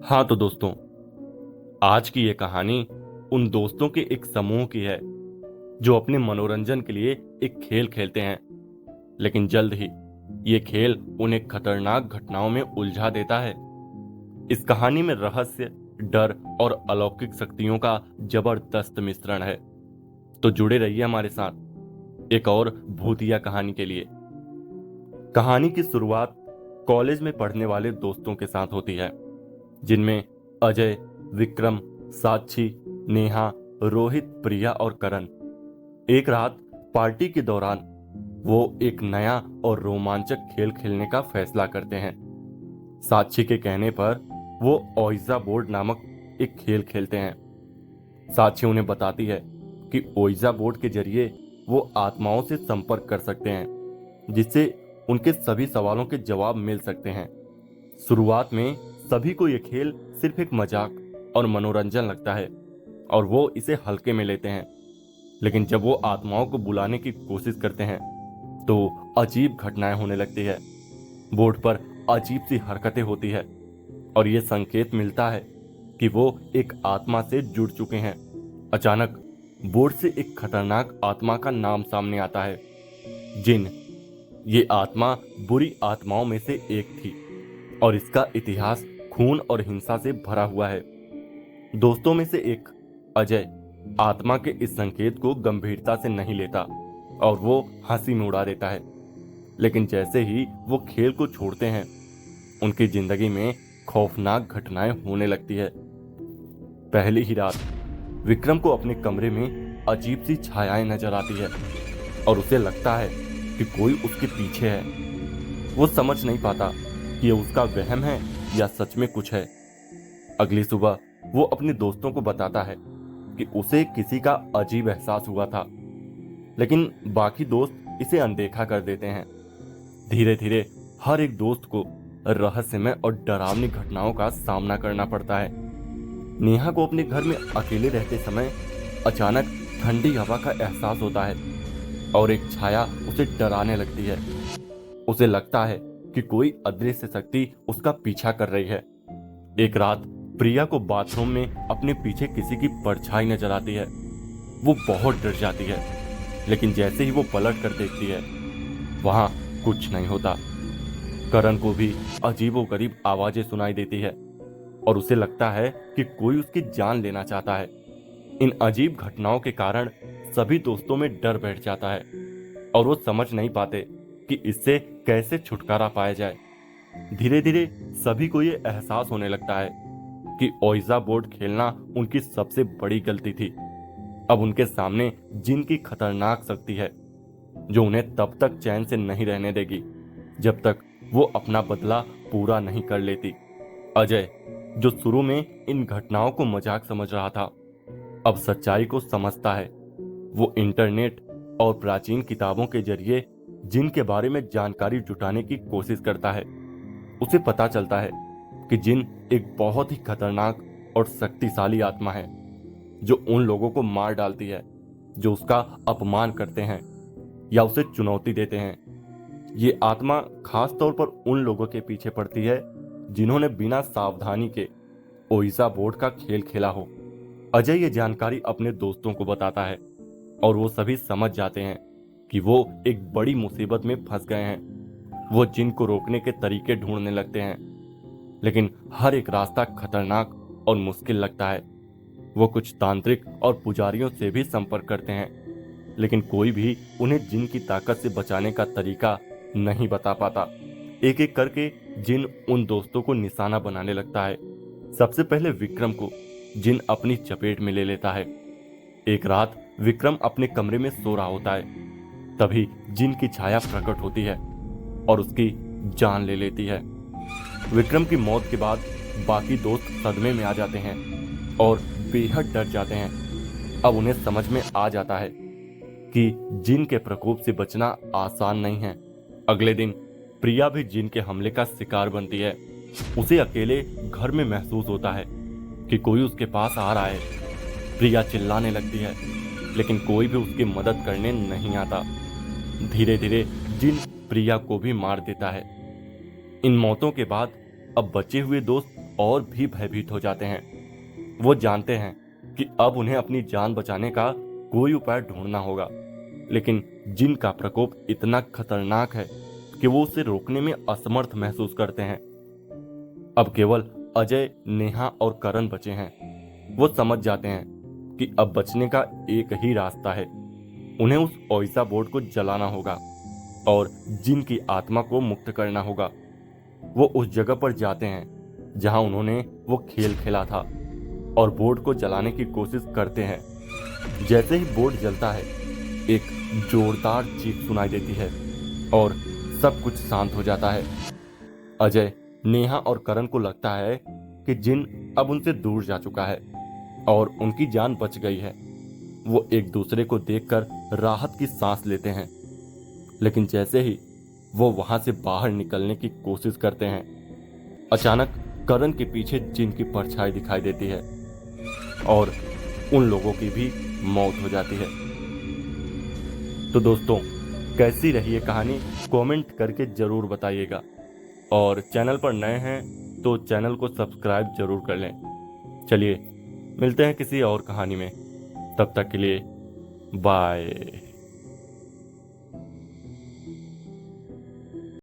हाँ तो दोस्तों, आज की ये कहानी उन दोस्तों के एक समूह की है जो अपने मनोरंजन के लिए एक खेल खेलते हैं। लेकिन जल्द ही ये खेल उन्हें खतरनाक घटनाओं में उलझा देता है। इस कहानी में रहस्य, डर और अलौकिक शक्तियों का जबरदस्त मिश्रण है। तो जुड़े रहिए हमारे साथ एक और भूतिया कहानी के लिए। कहानी की शुरुआत कॉलेज में पढ़ने वाले दोस्तों के साथ होती है, जिनमें अजय, विक्रम, साक्षी, नेहा, रोहित, प्रिया और करण। एक रात पार्टी के दौरान वो एक नया और रोमांचक खेल खेलने का फैसला करते हैं। साक्षी के कहने पर वो ओइजा बोर्ड नामक एक खेल खेलते हैं। साक्षी उन्हें बताती है कि ओइजा बोर्ड के जरिए वो आत्माओं से संपर्क कर सकते हैं, जिससे उनके सभी सवालों के जवाब मिल सकते हैं। शुरुआत में सभी को यह खेल सिर्फ एक मजाक और मनोरंजन लगता है और वो इसे हल्के में लेते हैं। लेकिन जब वो आत्माओं को बुलाने की कोशिश करते हैं तो अजीब घटनाएं होने लगती है। बोर्ड पर अजीब सी हरकतें होती है और ये संकेत मिलता है कि वो एक आत्मा से जुड़ चुके हैं। अचानक बोर्ड से एक खतरनाक आत्मा का नाम सामने आता है, जिन। ये आत्मा बुरी आत्माओं में से एक थी और इसका इतिहास खून और हिंसा से भरा हुआ है। दोस्तों में से एक, अजय, आत्मा के इस संकेत को गंभीरता से नहीं लेता और वो हंसी में उड़ा देता है। लेकिन जैसे ही वो खेल को छोड़ते हैं, उनकी जिंदगी में खौफनाक घटनाएं होने लगती है। पहली ही रात विक्रम को अपने कमरे में अजीब सी छायाएं नजर आती है और उसे लगता है कि कोई उसके पीछे है। वो समझ नहीं पाता कि ये उसका वहम है या सच में कुछ है। अगली सुबह वो अपने दोस्तों को बताता है कि उसे किसी का अजीब एहसास हुआ था, लेकिन बाकी दोस्त इसे अनदेखा कर देते हैं। धीरे धीरे हर एक दोस्त को रहस्यमय और डरावनी घटनाओं का सामना करना पड़ता है। नेहा को अपने घर में अकेले रहते समय अचानक ठंडी हवा का एहसास होता है और एक छाया उसे डराने लगती है। उसे लगता है कि कोई अदृश्य शक्ति उसका पीछा कर रही है। एक रात प्रिया को बाथरूम में अपने पीछे किसी की परछाई नजर आती है। वो बहुत डर जाती है, लेकिन जैसे ही वो पलट कर देखती है, वहां कुछ नहीं होता। करण को भी अजीबोगरीब आवाजें सुनाई देती है और उसे लगता है कि कोई उसकी जान लेना चाहता है। इन अजीब घटनाओं के कारण सभी दोस्तों में डर बैठ जाता है और वो समझ नहीं पाते कि इससे कैसे छुटकारा पाया जाए। धीरे धीरे सभी को ये एहसास होने लगता है कि ओइजा बोर्ड खेलना उनकी सबसे बड़ी गलती थी। अब उनके सामने जिन की खतरनाक शक्ति है, जो उन्हें तब तक चैन से नहीं रहने देगी जब तक वो अपना बदला पूरा नहीं कर लेती। अजय, जो शुरू में इन घटनाओं को मजाक समझ रहा था, अब सच्चाई को समझता है। वो इंटरनेट और प्राचीन किताबों के जरिए जिन के बारे में जानकारी जुटाने की कोशिश करता है। उसे पता चलता है कि जिन एक बहुत ही खतरनाक और शक्तिशाली आत्मा है, जो उन लोगों को मार डालती है जो उसका अपमान करते हैं या उसे चुनौती देते हैं। ये आत्मा खास तौर पर उन लोगों के पीछे पड़ती है जिन्होंने बिना सावधानी के ओइजा बोर्ड का खेल खेला हो। अजय ये जानकारी अपने दोस्तों को बताता है और वो सभी समझ जाते हैं कि वो एक बड़ी मुसीबत में फंस गए हैं। वो जिन को रोकने के तरीके ढूंढने लगते हैं, लेकिन हर एक रास्ता खतरनाक और मुश्किल लगता है। वो कुछ तांत्रिक और पुजारियों से भी संपर्क करते हैं, लेकिन कोई भी उन्हें जिन की ताकत से बचाने का तरीका नहीं बता पाता। एक एक करके जिन उन दोस्तों को निशाना बनाने लगता है। सबसे पहले विक्रम को जिन अपनी चपेट में ले लेता है। एक रात विक्रम अपने कमरे में सो रहा होता है, तभी जिन की छाया प्रकट होती है और उसकी जान ले लेती है। विक्रम की मौत के बाद बाकी दोस्त सदमे में आ जाते हैं और बेहद डर जाते हैं। अब उन्हें समझ में आ जाता है कि जिन के प्रकोप से बचना आसान नहीं है। अगले दिन प्रिया भी जिन के हमले का शिकार बनती है। उसे अकेले घर में महसूस होता है कि कोई उसके पास आ रहा है। प्रिया चिल्लाने लगती है, लेकिन कोई भी उसकी मदद करने नहीं आता। धीरे धीरे जिन प्रिया को भी मार देता है। इन मौतों के बाद अब बचे हुए दोस्त और भी भयभीत हो जाते हैं। वो जानते हैं कि अब उन्हें अपनी जान बचाने का कोई उपाय ढूंढना होगा, लेकिन जिन का प्रकोप इतना खतरनाक है कि वो उसे रोकने में असमर्थ महसूस करते हैं। अब केवल अजय, नेहा और करण बचे हैं। वो समझ जाते हैं कि अब बचने का एक ही रास्ता है। उन्हें उस ओइसा बोर्ड को जलाना होगा और जिन की आत्मा को मुक्त करना होगा। वो उस जगह पर जाते हैं जहां उन्होंने वो खेल खेला था और बोर्ड को जलाने की कोशिश करते हैं। जैसे ही बोर्ड जलता है, एक जोरदार चीख सुनाई देती है और सब कुछ शांत हो जाता है। अजय, नेहा और करण को लगता है कि जिन अब उनसे दूर जा चुका है और उनकी जान बच गई है। वो एक दूसरे को देखकर राहत की सांस लेते हैं, लेकिन जैसे ही वो वहां से बाहर निकलने की कोशिश करते हैं, अचानक करण के पीछे जिन की परछाई दिखाई देती है और उन लोगों की भी मौत हो जाती है। तो दोस्तों, कैसी रही ये कहानी कमेंट करके जरूर बताइएगा, और चैनल पर नए हैं तो चैनल को सब्सक्राइब जरूर कर लें। चलिए मिलते हैं किसी और कहानी में, तब तक के लिए बाय।